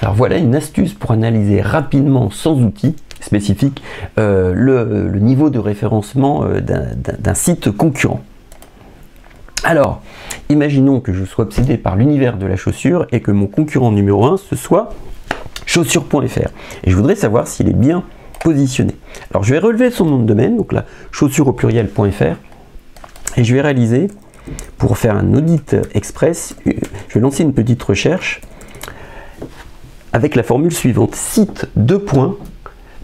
Alors voilà une astuce pour analyser rapidement, sans outil spécifique, le niveau de référencement d'un site concurrent. Alors, imaginons que je sois obsédé par l'univers de la chaussure et que mon concurrent numéro 1, ce soit chaussures.fr. Et je voudrais savoir s'il est bien positionné. Alors, je vais relever son nom de domaine, donc là, chaussures au pluriel.fr, et je vais réaliser, pour faire un audit express, je vais lancer une petite recherche avec la formule suivante, site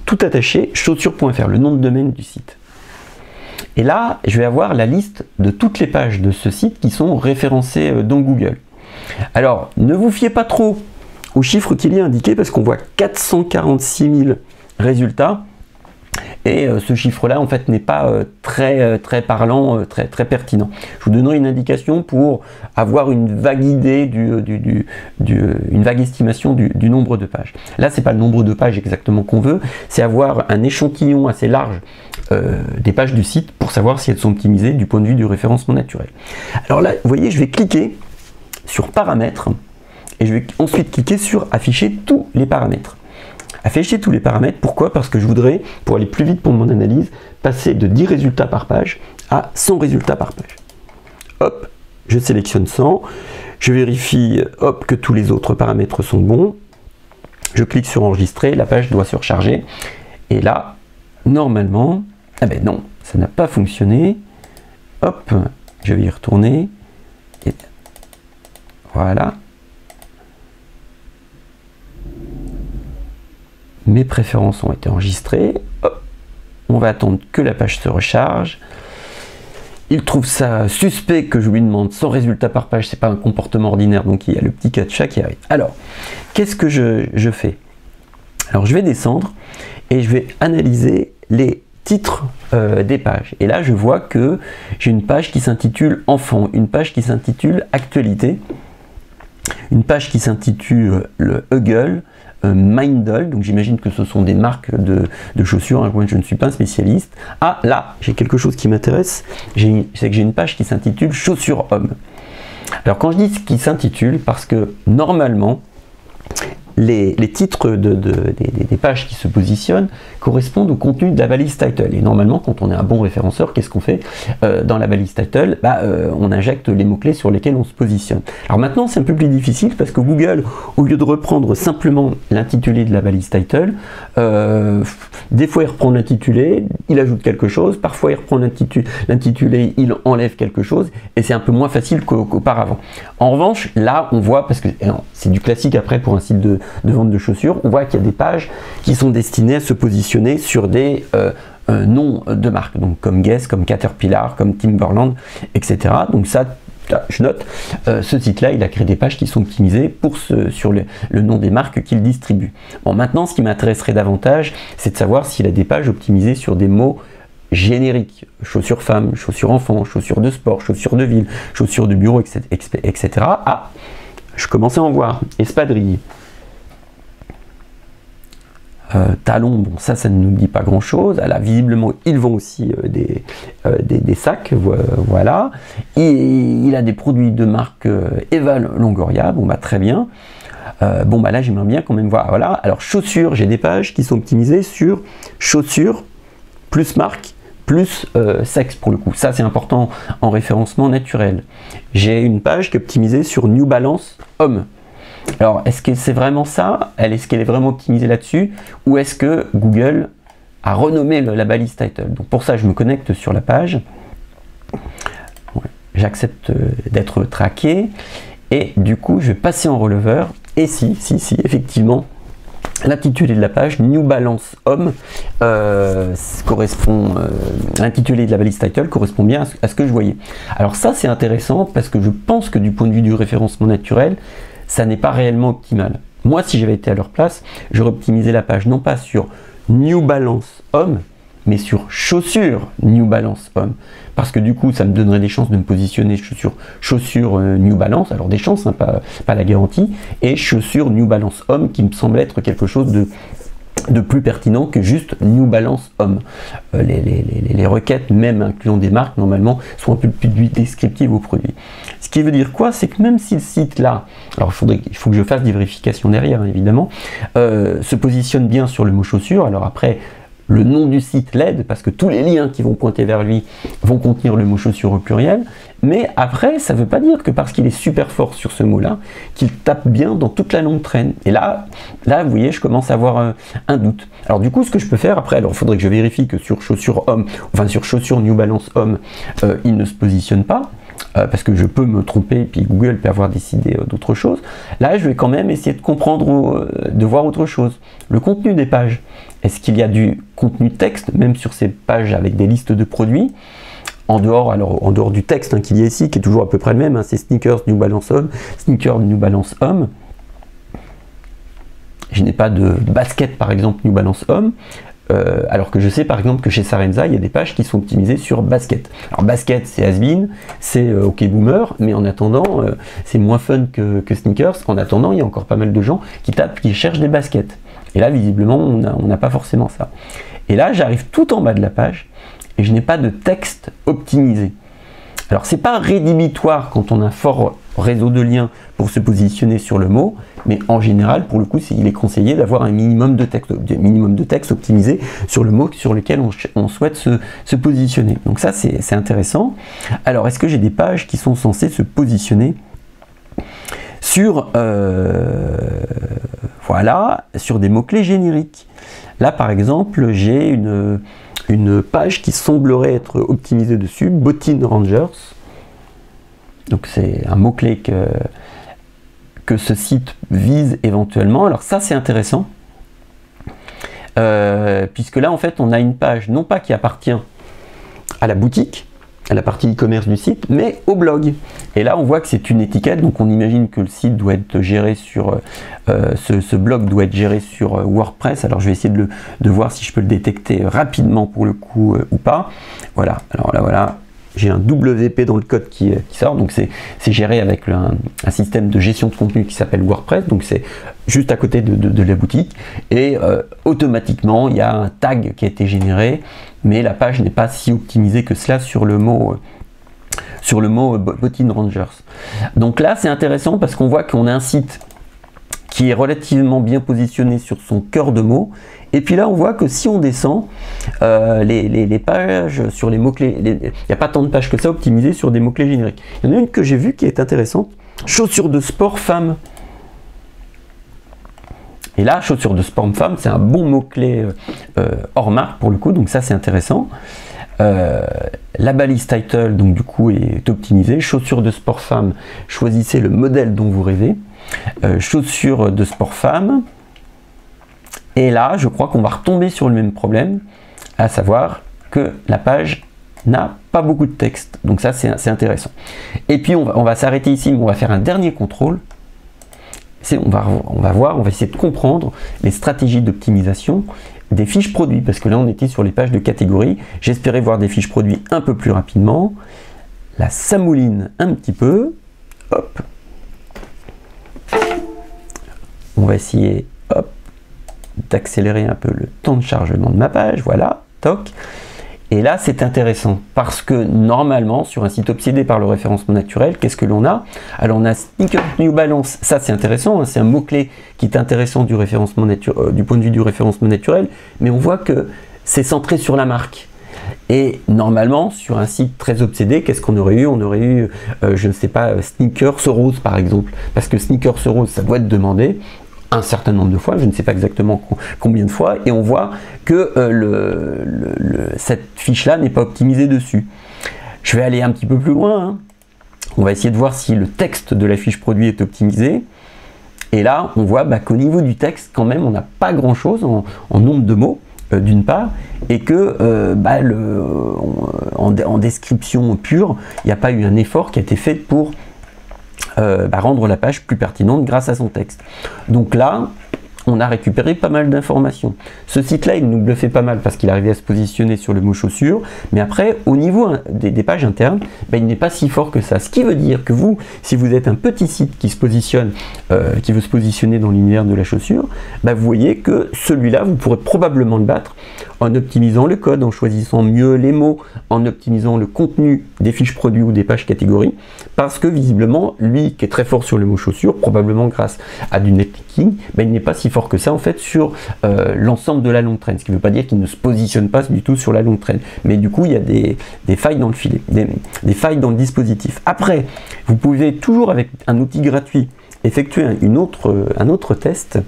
tout attaché, chaussures.fr, le nom de domaine du site. Et là, je vais avoir la liste de toutes les pages de ce site qui sont référencées dans Google. Alors, ne vous fiez pas trop aux chiffres qu'il y a indiqués parce qu'on voit 446 000 résultats. Et ce chiffre-là, en fait, n'est pas très parlant, très pertinent. Je vous donnerai une indication pour avoir une vague idée, une vague estimation du nombre de pages. Là, c'est pas le nombre de pages exactement qu'on veut, c'est avoir un échantillon assez large des pages du site pour savoir si elles sont optimisées du point de vue du référencement naturel. Alors là, vous voyez, je vais cliquer sur paramètres et je vais ensuite cliquer sur afficher tous les paramètres. Afficher tous les paramètres, pourquoi? Parce que je voudrais, pour aller plus vite pour mon analyse, passer de 10 résultats par page à 100 résultats par page. Hop, je sélectionne 100, je vérifie hop, que tous les autres paramètres sont bons, je clique sur enregistrer, la page doit se recharger, et là, normalement, ah ben non, ça n'a pas fonctionné, hop, je vais y retourner, et voilà. Mes préférences ont été enregistrées. Hop. On va attendre que la page se recharge. Il trouve ça suspect que je lui demande 100 résultats par page. C'est pas un comportement ordinaire, donc il y a le petit captcha qui arrive. Alors, qu'est-ce que je fais? Alors, je vais descendre et je vais analyser les titres des pages. Et là, je vois que j'ai une page qui s'intitule Enfant, une page qui s'intitule Actualité, une page qui s'intitule le Huggle, Mindle, donc j'imagine que ce sont des marques de chaussures, hein, moi je ne suis pas un spécialiste. Ah là, j'ai quelque chose qui m'intéresse, c'est que j'ai une page qui s'intitule Chaussures Hommes. Alors quand je dis ce qui s'intitule, parce que normalement, les titres des pages qui se positionnent correspondent au contenu de la balise title. Et normalement, quand on est un bon référenceur, qu'est-ce qu'on fait dans la balise title? On injecte les mots-clés sur lesquels on se positionne. Alors maintenant, c'est un peu plus difficile parce que Google, au lieu de reprendre simplement l'intitulé de la balise title, des fois il reprend l'intitulé, il ajoute quelque chose, parfois il reprend l'intitulé, il enlève quelque chose, et c'est un peu moins facile qu'auparavant. En revanche, là, on voit, parce que c'est du classique après pour un site de vente de chaussures, on voit qu'il y a des pages qui sont destinées à se positionner sur des noms de marques, donc comme Guess, comme Caterpillar, comme Timberland, etc. Donc ça, je note, ce site-là, il a créé des pages qui sont optimisées sur le nom des marques qu'il distribue. Bon, maintenant, ce qui m'intéresserait davantage, c'est de savoir s'il a des pages optimisées sur des mots génériques, chaussures femmes, chaussures enfants, chaussures de sport, chaussures de ville, chaussures de bureau, etc. Ah, je commençais à en voir, espadrilles. Talons, bon ça ne nous dit pas grand chose. Là visiblement ils vendent aussi des sacs, voilà. Il a des produits de marque Eva Longoria, bon bah très bien. Bon bah là j'aimerais bien quand même voir, voilà. Alors chaussures, j'ai des pages qui sont optimisées sur chaussures plus marque plus sexe pour le coup. Ça c'est important en référencement naturel. J'ai une page qui est optimisée sur New Balance homme. Alors, est-ce que c'est vraiment ça? Est-ce qu'elle est vraiment optimisée là-dessus? Ou est-ce que Google a renommé la balise title? Donc pour ça, je me connecte sur la page. J'accepte d'être traqué. Et du coup, je vais passer en releveur. Et si, effectivement, l'intitulé de la page, New Balance Homme, correspond, l'intitulé de la balise title correspond bien à ce que je voyais. Alors ça, c'est intéressant parce que je pense que du point de vue du référencement naturel, ça n'est pas réellement optimal. Moi, si j'avais été à leur place, j'aurais optimisé la page non pas sur New Balance Homme, mais sur chaussures New Balance Homme. Parce que du coup, ça me donnerait des chances de me positionner sur chaussures New Balance, alors des chances, hein, pas la garantie, et chaussures New Balance Homme qui me semble être quelque chose de plus pertinent que juste New Balance Homme. Les requêtes, même incluant des marques, normalement, sont un peu plus descriptives au produit. Ce qui veut dire quoi? C'est que même si le site là, alors il faut que je fasse des vérifications derrière, hein, évidemment, se positionne bien sur le mot chaussure, alors après, le nom du site l'aide parce que tous les liens qui vont pointer vers lui vont contenir le mot chaussure au pluriel. Mais après, ça ne veut pas dire que parce qu'il est super fort sur ce mot-là, qu'il tape bien dans toute la longue traîne. Et là, vous voyez, je commence à avoir un doute. Alors du coup, ce que je peux faire après, alors il faudrait que je vérifie que sur chaussure homme, enfin sur chaussure New Balance homme, il ne se positionne pas. Parce que je peux me tromper et puis Google peut avoir décidé d'autre chose. Là, je vais quand même essayer de comprendre, de voir autre chose. Le contenu des pages. Est-ce qu'il y a du contenu texte, même sur ces pages avec des listes de produits? En dehors du texte hein, qu'il y a ici, qui est toujours à peu près le même, hein, c'est sneakers New Balance Homme, sneakers New Balance Homme. Je n'ai pas de basket par exemple New Balance Homme. Alors que je sais par exemple que chez Sarenza, il y a des pages qui sont optimisées sur basket. Alors basket, c'est has-been, c'est OK boomer, mais en attendant, c'est moins fun que sneakers. En attendant, il y a encore pas mal de gens qui cherchent des baskets. Et là, visiblement, on n'a pas forcément ça. Et là, j'arrive tout en bas de la page et je n'ai pas de texte optimisé. Alors, c'est pas rédhibitoire quand on a un fort réseau de liens pour se positionner sur le mot, mais en général, pour le coup, il est conseillé d'avoir un minimum de texte optimisé sur le mot sur lequel on souhaite se positionner. Donc ça, c'est intéressant. Alors, est-ce que j'ai des pages qui sont censées se positionner sur, voilà, sur des mots-clés génériques? Là, par exemple, j'ai une page qui semblerait être optimisée dessus, Bottine Rangers. Donc c'est un mot-clé que ce site vise éventuellement. Alors ça, c'est intéressant, puisque là, en fait, on a une page, non pas qui appartient à la boutique, à la partie e-commerce du site, mais au blog. Et là, on voit que c'est une étiquette, donc on imagine que le site doit être géré sur, ce blog doit être géré sur WordPress. Alors je vais essayer de voir si je peux le détecter rapidement pour le coup ou pas. Voilà, alors là, voilà. J'ai un WP dans le code qui sort, donc c'est géré avec un système de gestion de contenu qui s'appelle WordPress, donc c'est juste à côté de la boutique, et automatiquement il y a un tag qui a été généré, mais la page n'est pas si optimisée que cela sur le mot Bottine Rangers. Donc là c'est intéressant parce qu'on voit qu'on a un site qui est relativement bien positionné sur son cœur de mots. Et puis là, on voit que si on descend, les pages sur les mots-clés, il n'y a pas tant de pages que ça optimisées sur des mots-clés génériques. Il y en a une que j'ai vue qui est intéressante, chaussures de sport femme. Et là, chaussures de sport femme, c'est un bon mot-clé hors marque pour le coup, donc ça c'est intéressant. La balise title, donc du coup, est optimisée. Chaussures de sport femme, choisissez le modèle dont vous rêvez. Chaussures de sport femme. Et là, je crois qu'on va retomber sur le même problème, à savoir que la page n'a pas beaucoup de texte. Donc ça, c'est intéressant. Et puis, on va s'arrêter ici, mais on va faire un dernier contrôle. On va essayer de comprendre les stratégies d'optimisation des fiches produits, parce que là, on était sur les pages de catégorie. J'espérais voir des fiches produits un peu plus rapidement. La samouline un petit peu. Hop. On va essayer, hop, d'accélérer un peu le temps de chargement de ma page, voilà, toc. Et là, c'est intéressant parce que normalement, sur un site obsédé par le référencement naturel, qu'est-ce que l'on a? Alors, on a Sneakers New Balance, ça c'est intéressant, hein, c'est un mot-clé qui est intéressant du point de vue du référencement naturel, mais on voit que c'est centré sur la marque. Et normalement, sur un site très obsédé, qu'est-ce qu'on aurait eu? On aurait eu, je ne sais pas, Sneakers Rose par exemple, parce que Sneakers Rose, ça doit être demandé un certain nombre de fois, je ne sais pas exactement combien de fois, et on voit que cette fiche-là n'est pas optimisée dessus. Je vais aller un petit peu plus loin, hein. On va essayer de voir si le texte de la fiche produit est optimisé, et là, on voit qu'au niveau du texte, quand même, on n'a pas grand-chose en nombre de mots, d'une part, et que en description pure, il n'y a pas eu un effort qui a été fait pour rendre la page plus pertinente grâce à son texte. Donc là, on a récupéré pas mal d'informations. Ce site-là, il nous bluffait pas mal parce qu'il arrivait à se positionner sur le mot chaussure, mais après, au niveau des pages internes, ben, il n'est pas si fort que ça. Ce qui veut dire que vous, si vous êtes un petit site qui se positionne, qui veut se positionner dans l'univers de la chaussure, ben, vous voyez que celui-là, vous pourrez probablement le battre en optimisant le code, en choisissant mieux les mots, en optimisant le contenu des fiches produits ou des pages catégories, parce que visiblement, lui qui est très fort sur le mot chaussure, probablement grâce à du netlinking, ben, il n'est pas si fort que ça en fait sur l'ensemble de la longue traîne, ce qui ne veut pas dire qu'il ne se positionne pas du tout sur la longue traîne, mais du coup il y a des failles dans le filet, des failles dans le dispositif. Après, vous pouvez toujours avec un outil gratuit effectuer un autre test,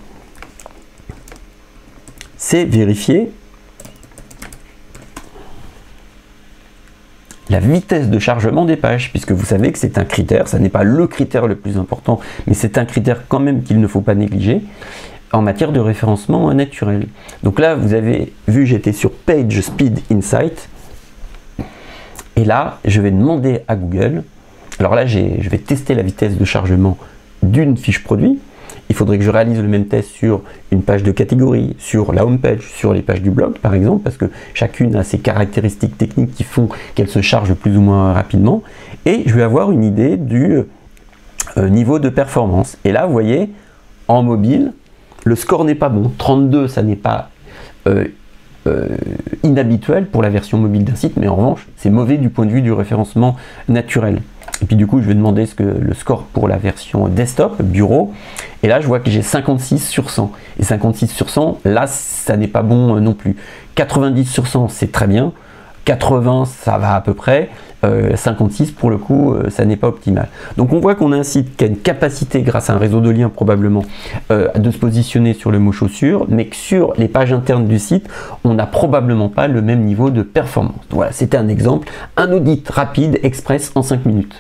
c'est vérifier la vitesse de chargement des pages, puisque vous savez que c'est un critère, ça n'est pas le critère le plus important, mais c'est un critère quand même qu'il ne faut pas négliger en matière de référencement naturel. Donc là, vous avez vu, j'étais sur Page Speed Insight, et là, je vais demander à Google, alors là, je vais tester la vitesse de chargement d'une fiche produit. Il faudrait que je réalise le même test sur une page de catégorie, sur la home page, sur les pages du blog par exemple, parce que chacune a ses caractéristiques techniques qui font qu'elle se charge plus ou moins rapidement. Et je vais avoir une idée du niveau de performance. Et là, vous voyez, en mobile, le score n'est pas bon. 32, ça n'est pas inhabituel pour la version mobile d'un site, mais en revanche, c'est mauvais du point de vue du référencement naturel. Et puis du coup, je vais demander le score pour la version desktop, bureau. Et là, je vois que j'ai 56 sur 100. Et 56 sur 100, là, ça n'est pas bon non plus. 90 sur 100, c'est très bien. 80, ça va à peu près. 56, pour le coup, ça n'est pas optimal. Donc on voit qu'on a un site qui a une capacité, grâce à un réseau de liens probablement, de se positionner sur le mot chaussure, mais que sur les pages internes du site, on n'a probablement pas le même niveau de performance. Voilà, c'était un exemple, un audit rapide, express en 5 minutes.